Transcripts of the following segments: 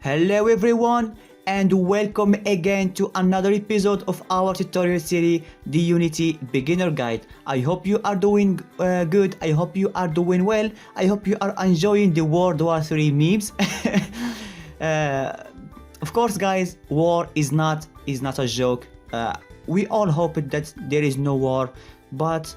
Hello everyone and welcome again to another episode of our tutorial series, the Unity Beginner Guide. I hope you are doing good, I hope you are doing well, I hope you are enjoying the World War III memes. Of course guys, war is not a joke. We all hope that there is no war, but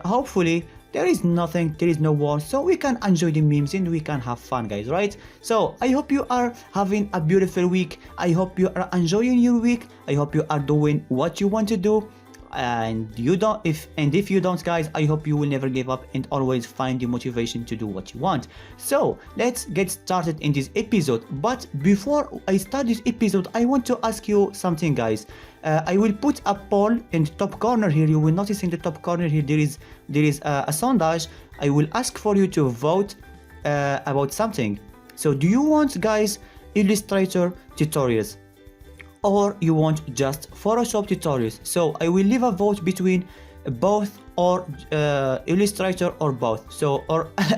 hopefully there is no war, so we can enjoy the memes and we can have fun guys, right? So I hope you are having a beautiful week. I hope you are enjoying your week. I hope you are doing what you want to do, and if you don't guys, I hope you will never give up and always find the motivation to do what you want. So let's get started in this episode. But before I start this episode, I want to ask you something guys. I will put a poll in the top corner here. You will notice in the top corner here there is a sondage. I will ask for you to vote about something. So do you want guys Illustrator tutorials, or you want just Photoshop tutorials? So I will leave a vote between both, or Illustrator or both. So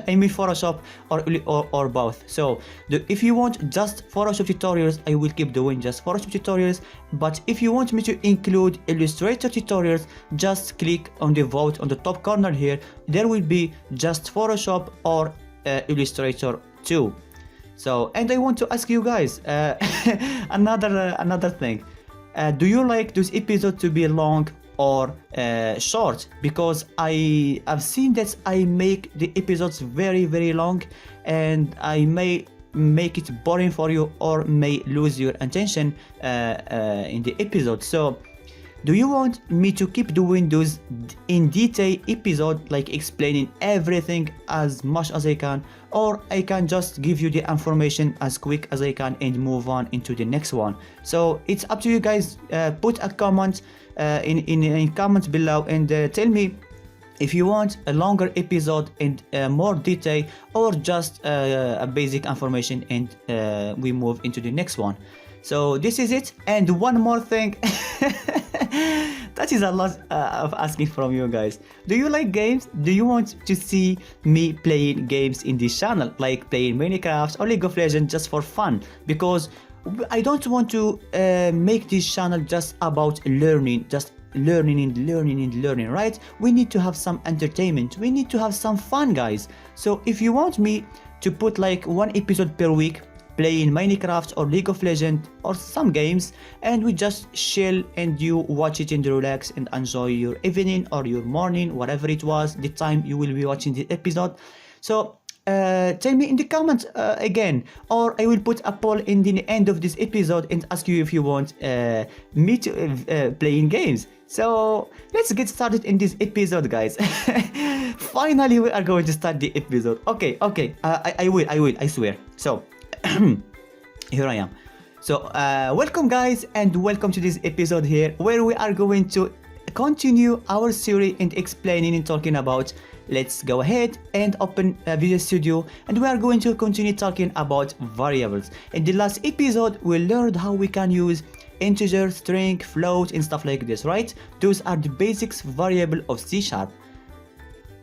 I mean Photoshop or both. So if you want just Photoshop tutorials, I will keep doing just Photoshop tutorials. But if you want me to include Illustrator tutorials, just click on the vote on the top corner here. There will be just Photoshop or Illustrator too. So, and I want to ask you guys another thing. Do you like this episode to be long or short? Because I have seen that I make the episodes very long, and I may make it boring for you or may lose your attention in the episode. So do you want me to keep doing those in detail episode, like explaining everything as much as I can, or I can just give you the information as quick as I can and move on into the next one? So it's up to you guys. Put a comment in comments below and tell me if you want a longer episode and more detail, or just a basic information and we move into the next one. So this is it. And one more thing. That is a lot of asking from you guys. Do you like games? Do you want to see me playing games in this channel, like playing Minecraft or League of Legends just for fun? Because I don't want to make this channel just about learning, just learning, right? We need to have some entertainment, we need to have some fun guys. So if you want me to put like one episode per week playing Minecraft or League of Legends or some games, and we just chill and you watch it and relax and enjoy your evening or your morning, whatever it was, the time you will be watching the episode. So tell me in the comments again, or I will put a poll in the end of this episode and ask you if you want me to playing games. So let's get started in this episode guys. Finally we are going to start the episode. Okay, I will, I swear. So here I am. So welcome guys, and welcome to this episode here, where we are going to continue our series and explaining and talking about. Let's go ahead and open Visual Studio, and we are going to continue talking about variables. In the last episode we learned how we can use integer, string, float and stuff like this, right? Those are the basics variable of C#.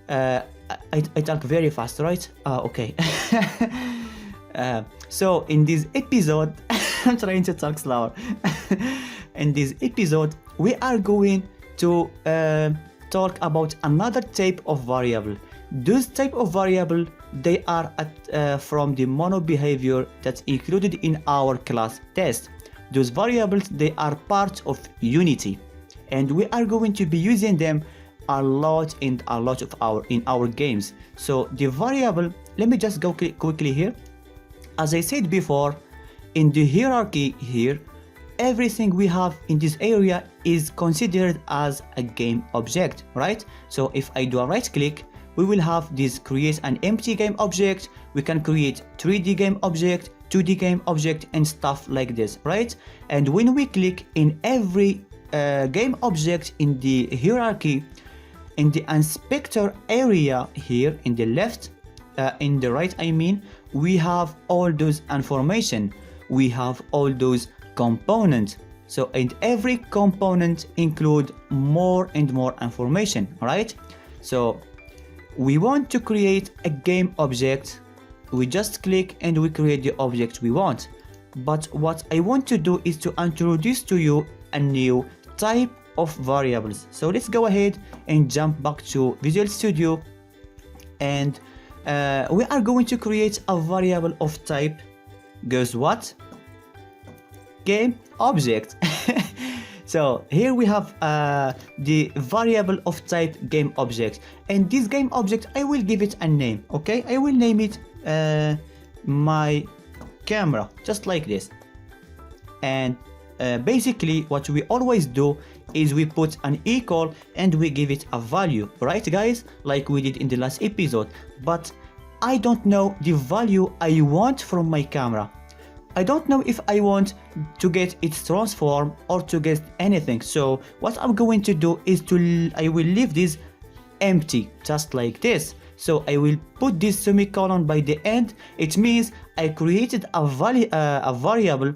I talk very fast, right? Okay. So in this episode, I'm trying to talk slower. In this episode, we are going to talk about another type of variable. Those type of variable, they are from the Monobehavior that's included in our class test. Those variables, they are part of Unity, and we are going to be using them a lot in our games. So the variable, let me just go quickly here. As I said before, in the hierarchy here, everything we have in this area is considered as a game object, right? So if I do a right click, we will have this create an empty game object. We can create 3D game object, 2D game object and stuff like this, right? And when we click in every game object in the hierarchy, in the inspector area here in the left, in the right I mean, we have all those information, we have all those components. So and every component include more and more information, right? So we want to create a game object, we just click and we create the object we want. but what I want to do is to introduce to you a new type of variables. So let's go ahead and jump back to Visual Studio, and we are going to create a variable of type, guess what? GameObject. So here we have the variable of type GameObject, and this GameObject, I will give it a name. Okay, I will name it my camera, just like this. And basically what we always do is we put an equal and we give it a value, right guys, like we did in the last episode. But I don't know the value I want from my camera. I don't know if I want to get its transform or to get anything. So what I'm going to do is I will leave this empty, just like this. So I will put this semicolon by the end. It means I created a variable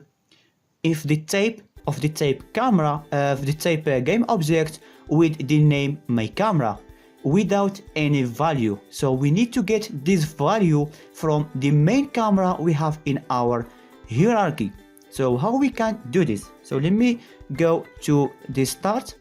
if the type of the type camera, the type GameObject with the name my camera, without any value. So we need to get this value from the main camera we have in our hierarchy. So how we can do this? So let me go to the start.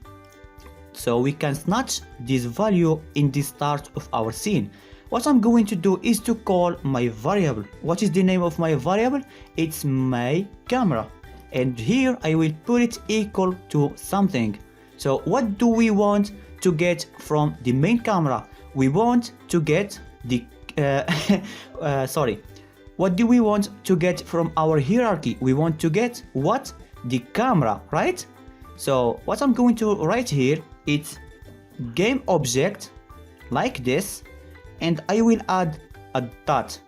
So we can snatch this value in the start of our scene. What I'm going to do is to call my variable. What is the name of my variable? It's my camera. And here I will put it equal to something. So what do we want to get from the main camera? We want to get the what do we want to get from our hierarchy? We want to get what? The camera, right? So what I'm going to write here, it's GameObject, like this, and I will add a dot.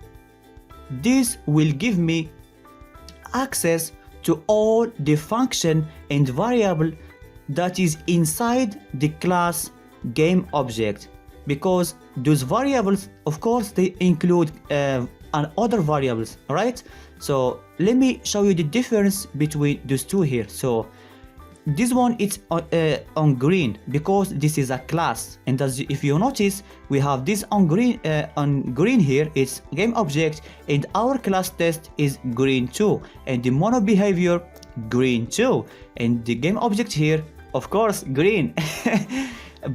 This will give me access to all the function and variable that is inside the class GameObject, because those variables, of course, they include and other variables, right? So let me show you the difference between those two here. So this one is on green because this is a class, and as if you notice, we have this on green here. It's GameObject, and our class test is green too, and the Monobehavior green too, and the GameObject here, of course, green.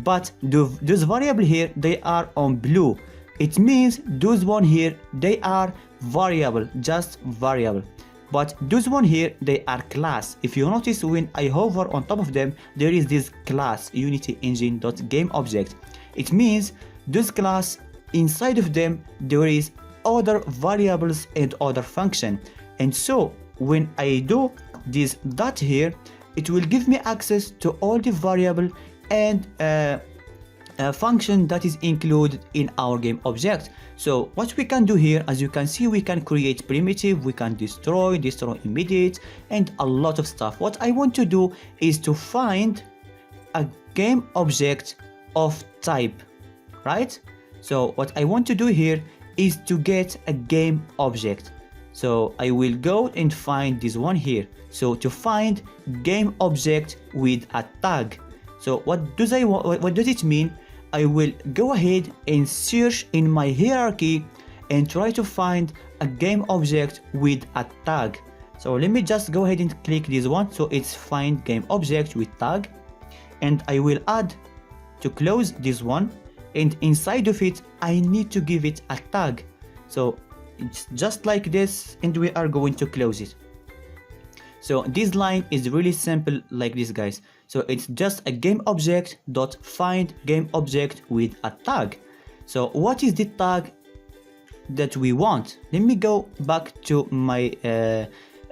But those variable here, they are on blue. It means those one here, they are variable, just variable. But those one here, they are class. If you notice, when I hover on top of them, there is this class, Unity Engine.GameObject. It means this class, inside of them, there is other variables and other function. And so when I do this dot here, it will give me access to all the variable and function that is included in our GameObject. So what we can do here, as you can see, we can create primitive, we can destroy immediate, and a lot of stuff. What I want to do is to find a GameObject of type, right? So what I want to do here is to get a GameObject. So I will go and find this one here. So to find GameObject with a tag. So what does it mean? I will go ahead and search in my hierarchy and try to find a GameObject with a tag. So let me just go ahead and click this one. So it's find GameObject with tag, and I will add to close this one, and inside of it I need to give it a tag. So it's just like this, and we are going to close it. So this line is really simple like this, guys. So it's just a GameObject dot find GameObject with a tag. So what is the tag that we want? Let me go back to my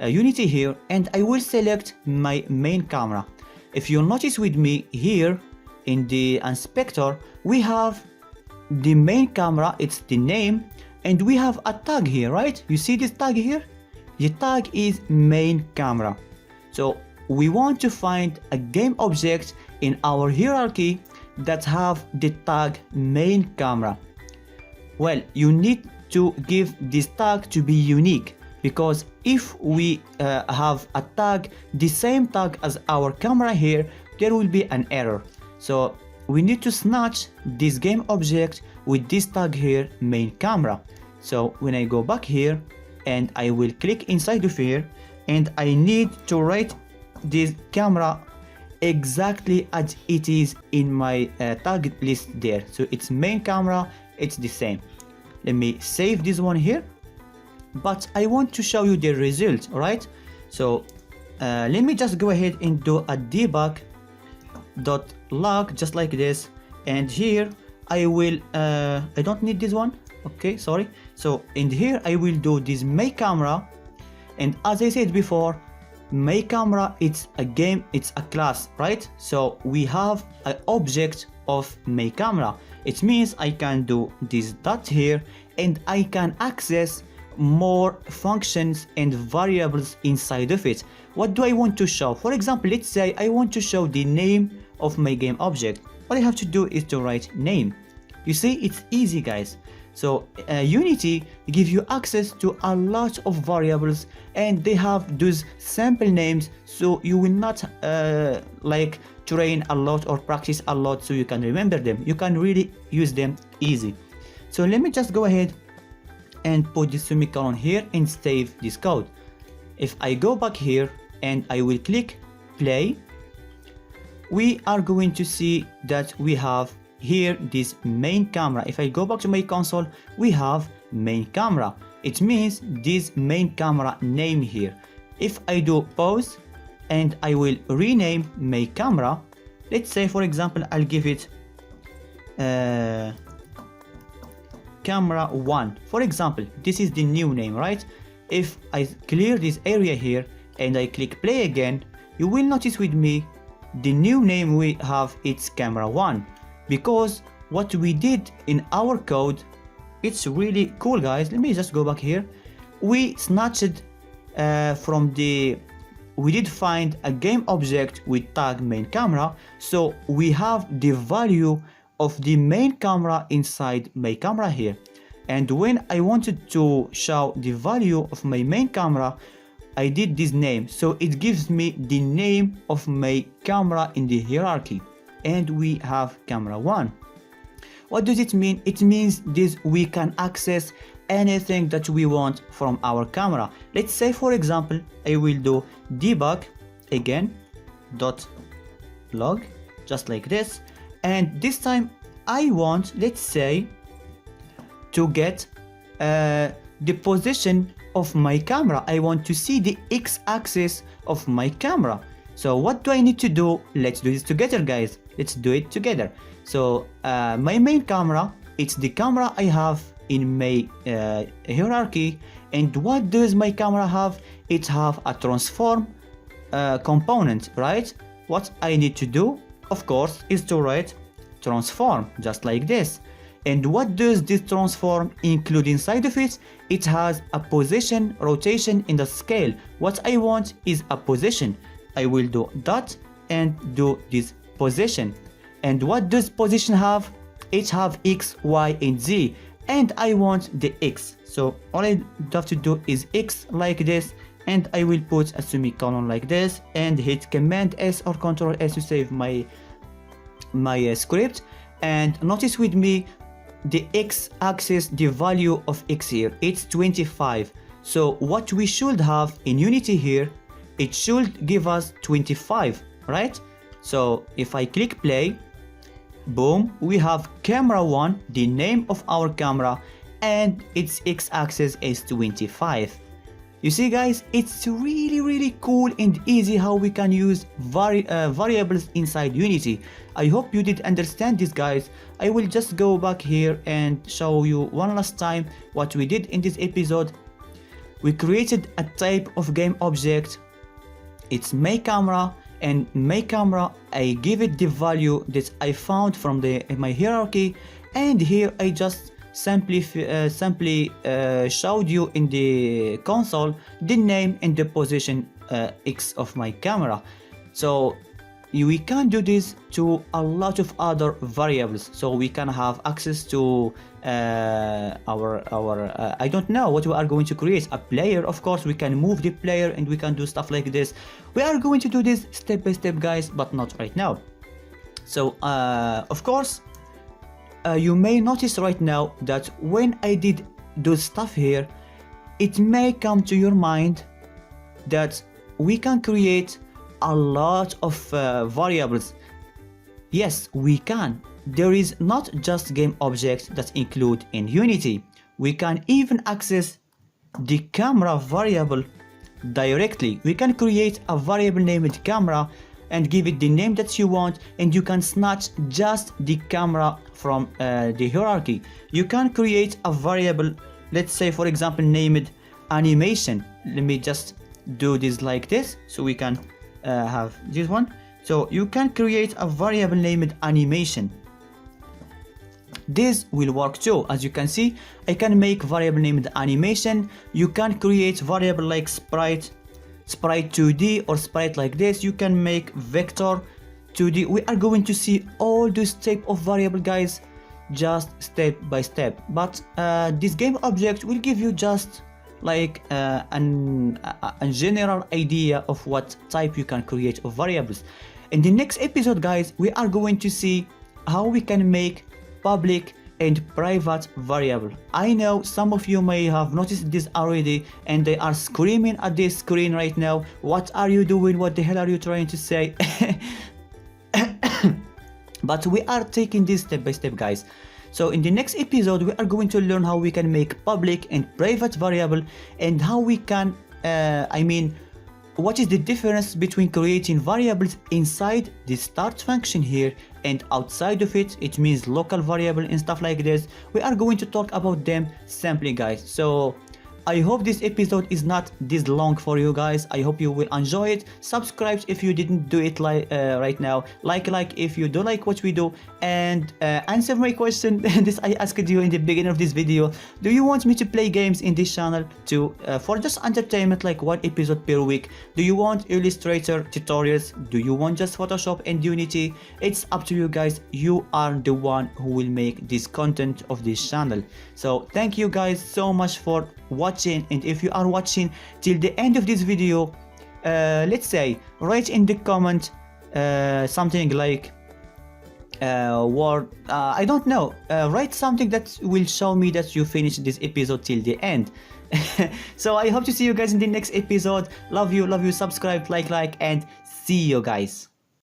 Unity here, and I will select my main camera. If you notice with me here in the inspector, we have the main camera, it's the name, and we have a tag here, right? You see this tag here? The tag is main camera. So we want to find a GameObject in our hierarchy that have the tag main camera. Well, you need to give this tag to be unique, because if we have a tag, the same tag as our camera here, there will be an error. So we need to snatch this GameObject with this tag here, main camera. So when I go back here and I will click inside of here, and I need to write this camera exactly as it is in my tag list there. So it's main camera, it's the same. Let me save this one here, but I want to show you the result. All right, so let me just go ahead and do a debug.log just like this, and here I will I don't need this one, okay, sorry. So in here I will do this main camera, and as I said before, main camera, it's a game, it's a class, right? So we have an object of main camera. It means I can do this dot here, and I can access more functions and variables inside of it. What do I want to show? For example, let's say I want to show the name of my game object. What I have to do is to write name. You see, it's easy, guys. So Unity gives you access to a lot of variables, and they have those sample names, so you will not like train a lot or practice a lot so you can remember them. You can really use them easy. So let me just go ahead and put this semicolon here and save this code. If I go back here and I will click play, we are going to see that we have here this main camera. If I go back to my console, we have main camera. It means this main camera name here. If I do pause and I will rename main camera, let's say for example I'll give it camera 1. For example, this is the new name, right? If I clear this area here and I click play again, you will notice with me the new name we have, it's camera 1. Because what we did in our code, it's really cool, guys. Let me just go back here. We snatched we did find a game object with tag main camera, so we have the value of the main camera inside my camera here. And when I wanted to show the value of my main camera, I did this name, so it gives me the name of my camera in the hierarchy. And we have camera 1. What does it mean? It means this we can access anything that we want from our camera. Let's say for example I will do debug again .log just like this, and this time I want, let's say, to get the position of my camera. I want to see the x-axis of my camera. So what do I need to do? Let's do this together, guys. Let's do it together. So my main camera, it's the camera I have in my hierarchy. And what does my camera have? It have a transform component, right? What I need to do, of course, is to write transform just like this. And what does this transform include inside of it? It has a position, rotation, and a scale. What I want is a position. I will do dot and do this position. And what does position have? It have x, y, and z, and I want the x. So all I have to do is x like this, and I will put a semicolon like this and hit Command S or Control S to save my script. And notice with me the x-axis, the value of x here, it's 25. So what we should have in Unity here, it should give us 25, right? So if I click play, boom, we have camera 1, the name of our camera, and its x-axis is 25. You see, guys, it's really cool and easy how we can use variables inside Unity. I hope you did understand this, guys. I will just go back here and show you one last time what we did in this episode. We created a type of game object. It's my camera, and my camera, I give it the value that I found from my hierarchy, and here I just simply showed you in the console the name and the position X of my camera. So we can do this to a lot of other variables, so we can have access to our I don't know what we are going to create, a player. Of course we can move the player and we can do stuff like this. We are going to do this step by step, guys, but not right now. So of course you may notice right now that when I did those stuff here, it may come to your mind that we can create a lot of variables. Yes, we can. There is not just GameObject that include in Unity. We can even access the camera variable directly. We can create a variable named camera and give it the name that you want, and you can snatch just the camera from the hierarchy. You can create a variable, let's say for example named animation. Let me just do this like this so we can have this one. So you can create a variable named animation. This will work too. As you can see, I can make variable named animation. You can create variable like sprite 2D or sprite like this. You can make vector 2D. We are going to see all this type of variable, guys, just step by step. But this GameObject will give you just like a general idea of what type you can create of variables. In the next episode, guys, we are going to see how we can make public and private variable. I know some of you may have noticed this already and they are screaming at this screen right now. What are you doing? What the hell are you trying to say? But we are taking this step by step, guys. So in the next episode, we are going to learn how we can make public and private variable and how we can, what is the difference between creating variables inside the start function here and outside of it. It means local variable and stuff like this. We are going to talk about them simply, guys. So I hope this episode is not this long for you guys. I hope you will enjoy it. Subscribe if you didn't do it right now. Like if you do like what we do, and answer my question this I asked you in the beginning of this video. Do you want me to play games in this channel for just entertainment, like one episode per week? Do you want Illustrator tutorials? Do you want just Photoshop and Unity? It's up to you, guys. You are the one who will make this content of this channel. So thank you guys so much for watching, and if you are watching till the end of this video, let's say write in the comment something like I don't know, write something that will show me that you finished this episode till the end. So I hope to see you guys in the next episode. Love you, subscribe, like, and see you guys.